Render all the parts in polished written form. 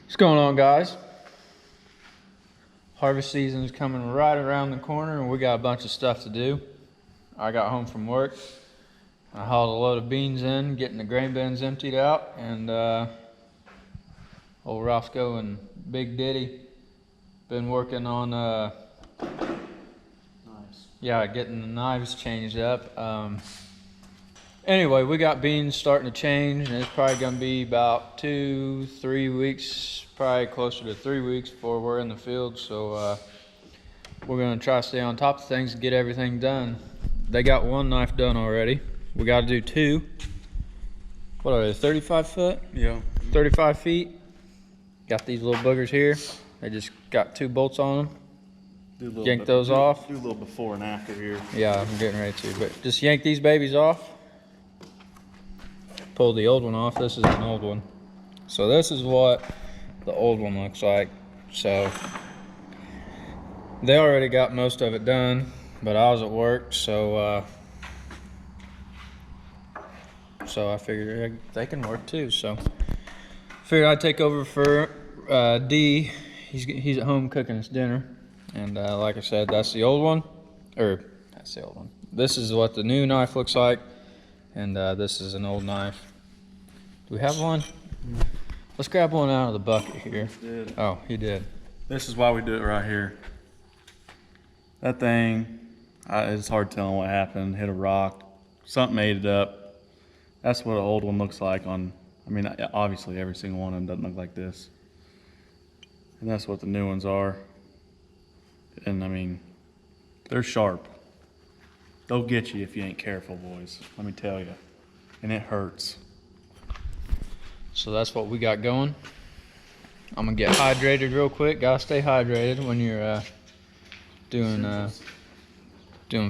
What's going on, guys? Harvest season is coming right around the corner and we got a bunch of stuff to do. I got home from work. I hauled a load of beans in, getting the grain bins emptied out, and old Roscoe and Big Diddy been working on getting the knives changed up. Anyway, we got beans starting to change, and it's probably gonna be about 2-3 weeks, probably closer to 3 weeks before we're in the field. So we're gonna try to stay on top of things and get everything done. They got one knife done already. We got to do two. What are they, 35 foot? Yeah. 35 feet. Got these little boogers here. They just got 2 bolts on them. Yank those off. Do a little before and after here. Yeah, I'm getting ready to, but just yank these babies off. Pull the old one off. This is an old one. So this is what the old one looks like. So they already got most of it done, but I was at work, so I figured they can work too. So figured I'd take over for D. He's at home cooking his dinner, and like I said, that's the old one, that's the old one. This is what the new knife looks like, and this is an old knife. Do we have one? Let's grab one out of the bucket here. Did. Oh, he did. This is why we do it right here. That thing, it's hard telling what happened. Hit a rock, something ate it up. That's what an old one looks like on, I mean, obviously every single one of them doesn't look like this. And that's what the new ones are. And I mean, they're sharp. They'll get you if you ain't careful, boys. Let me tell you. And it hurts. So that's what we got going. I'm gonna get hydrated real quick. Gotta stay hydrated when you're doing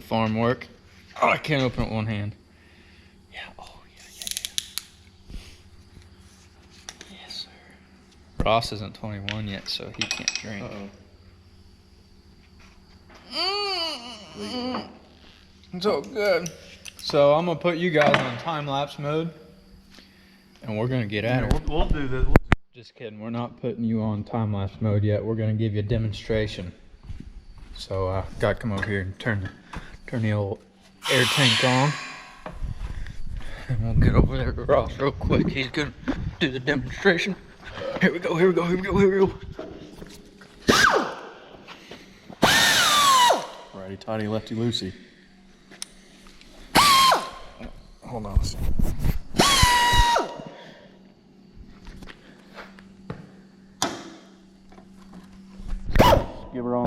farm work. Oh, I can't open it with one hand. Yeah. Oh yeah. Yes, sir. Ross isn't 21 yet, so he can't drink. So good. So I'm gonna put you guys on time-lapse mode, and we're gonna get at it. We'll do this. Just kidding. We're not putting you on time-lapse mode yet. We're gonna give you a demonstration. So gotta come over here and turn the old air tank on, and we'll get over there to Ross real quick. He's gonna do the demonstration. Here we go. Righty tighty, lefty loosey. Hold on a second. Give her on.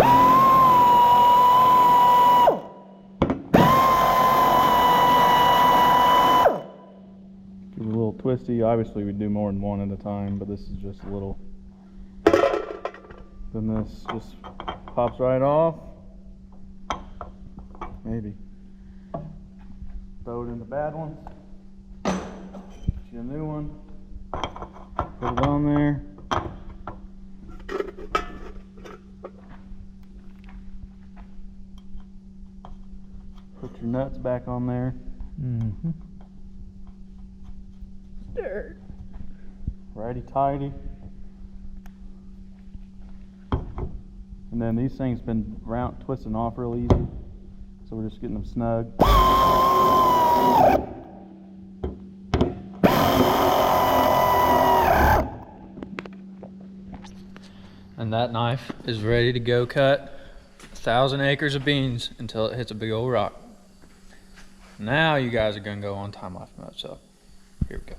Give it a little twisty. Obviously we do more than one at a time, but this is just a little. Then this just pops right off. Maybe. Throw it in the bad one. Get you a new one. Put it on there. Put your nuts back on there. Mm-hmm. Dirt. Righty tighty. And then these things been twisting off real easy. So we're just getting them snug. And that knife is ready to go cut 1,000 acres of beans until it hits a big old rock. Now you guys are gonna go on time-lapse mode, so here we go.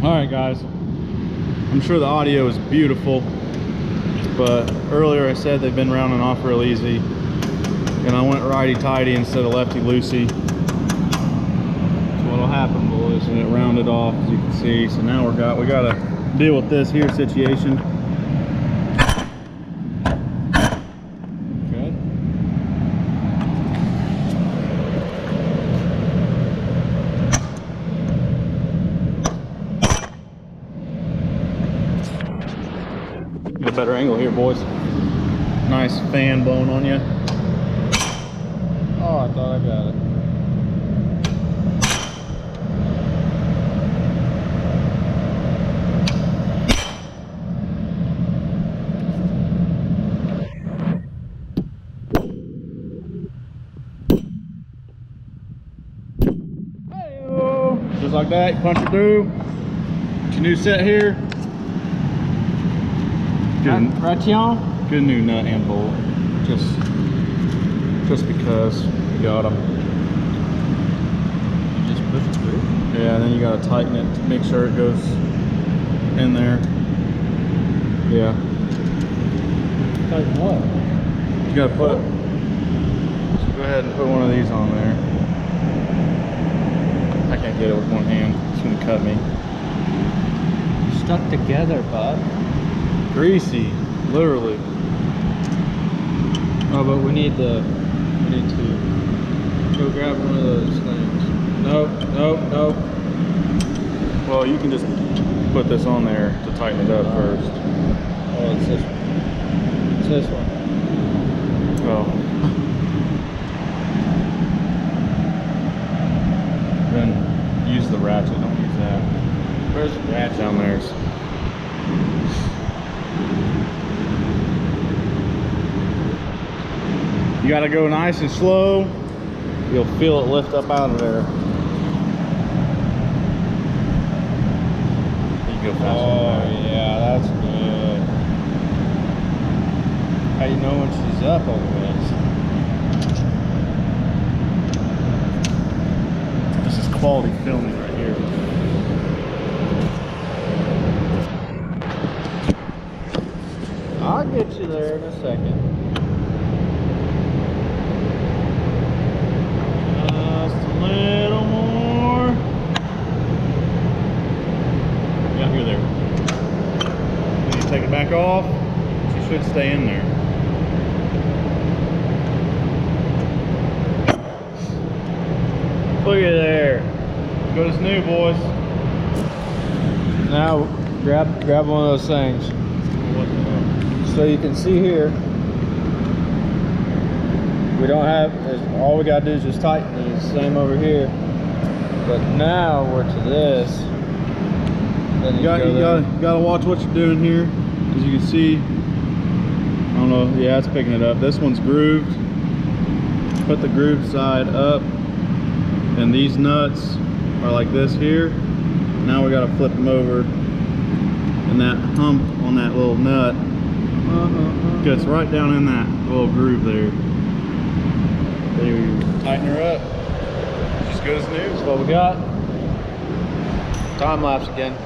Alright guys, I'm sure the audio is beautiful, but earlier I said they've been rounding off real easy, and I went righty-tighty instead of lefty-loosey. That's what'll happen, boys, and it rounded off, as you can see. So now we got a deal with this here situation. Good. Get a better angle here, boys. Nice fan blowing on you. Oh, I thought I got it. Just like that, punch it through. It's your new set here. Good, Right, y'all? good new nut and bolt. Just because you got them. You just push it through? Yeah, and then you gotta tighten it to make sure it goes in there. Yeah. Tighten what? You gotta put, so go ahead and put one of these on there. I can't get it with one hand. It's gonna cut me. Stuck together, bud. Greasy, literally. Oh, but we need to go grab one of those things. Nope, nope, nope. Well, you can just put this on there to tighten it up first. Oh, it's this one. It's this one. Oh. Then use the ratchet, don't use that. Where's the ratchet? Down there. You gotta go nice and slow. You'll feel it lift up out of there. You can go faster. Oh, yeah, that's good. How you know when she's up on this? This is quality filming right here. I'll get you there in a second. Just a little more. Yeah, you're there. When you take it back off, she should stay in there. Look at there. Good as new, boys. Now grab one of those things. What the So you can see here, we don't have, all we gotta do is just tighten these, same over here. But now we're to this. Then You gotta watch what you're doing here. As you can see, I don't know, yeah, it's picking it up. This one's grooved. Put the grooved side up, and these nuts are like this here. Now we gotta flip them over, and that hump on that little nut gets right down in that little groove there. There you tighten her up. She's good as new. That's what we got. Time lapse again.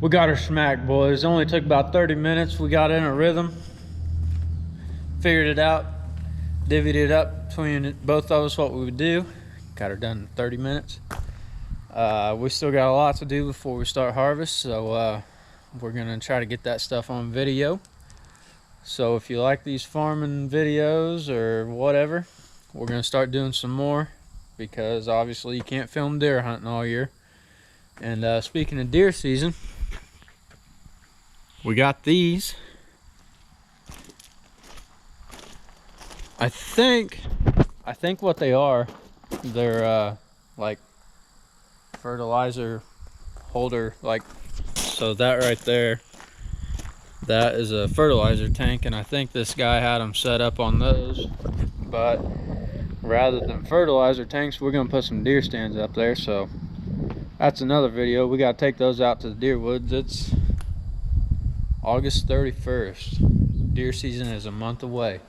We got her smacked, boys. It only took about 30 minutes. We got in a rhythm, figured it out, divvied it up between both of us what we would do. Got her done in 30 minutes. We still got a lot to do before we start harvest, so we're gonna try to get that stuff on video. So if you like these farming videos or whatever, we're gonna start doing some more, because obviously you can't film deer hunting all year. And speaking of deer season, we got these. I think what they are, they're like fertilizer holder, like, so that right there, that is a fertilizer tank, and I think this guy had them set up on those, but rather than fertilizer tanks, we're gonna put some deer stands up there. So that's another video. We gotta take those out to the deer woods. It's August 31st. Deer season is a month away.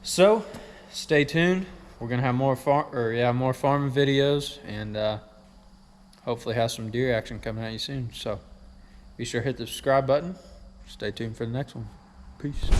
So stay tuned. We're gonna have more more farming videos, and hopefully have some deer action coming at you soon. So be sure to hit the subscribe button. Stay tuned for the next one. Peace.